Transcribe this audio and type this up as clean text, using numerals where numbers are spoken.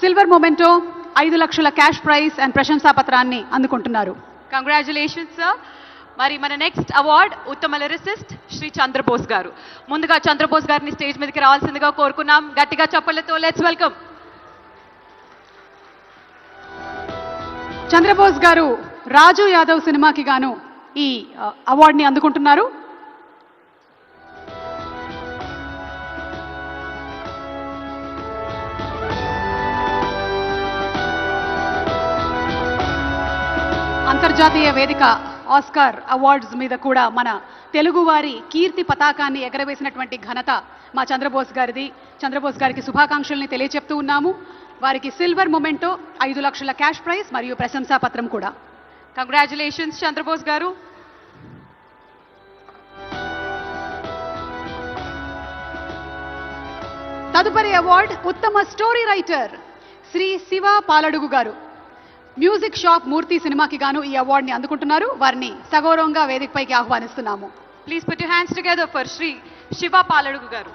Silver memento 5 లక్షల cash prize and ప్రశంసా పత్రాన్ని అందుకుంటున్నారు. Congratulations sir. మరి మన నెక్స్ట్ అవార్డ్ ఉత్తమ లిరిసిస్ట్ శ్రీ చంద్రబోస్ గారు. ముందుగా చంద్రబోస్ గారిని స్టేజ్ మీదకి రావాల్సిందిగా కోరుకున్నాం. గట్టిగా చప్పలతో లెట్స్ వెల్కమ్. చంద్రబోస్ గారు రాజు యాదవ్ సినిమాకి గాను ఈ అవార్డుని అందుకుంటున్నారు. అంతర్జాతీయ వేదిక ఆస్కార్ అవార్డ్స్ మీద కూడా మన తెలుగువారి కీర్తి పతాకాన్ని ఎగరవేసినటువంటి ఘనత మా చంద్రబోస్ గారిది. చంద్రబోస్ గారికి శుభాకాంక్షల్ని తెలియచెప్తూ ఉన్నాము. వారికి సిల్వర్ మొమెంటో 5 లక్షల క్యాష్ ప్రైజ్ మరియు ప్రశంసా పత్రం కూడా. కంగ్రాచులేషన్స్ చంద్రబోస్ గారు. తదుపరి అవార్డ్ ఉత్తమ స్టోరీ రైటర్ శ్రీ శివ పాలడుగు గారు. మ్యూజిక్ షాప్ మూర్తి సినిమాకి గాను ఈ అవార్డుని అందుకుంటున్నారు. వారిని సగౌరవంగా వేదికపైకి ఆహ్వానిస్తున్నాము. Please put your hands together for Shri Shiva Paladugu గారు.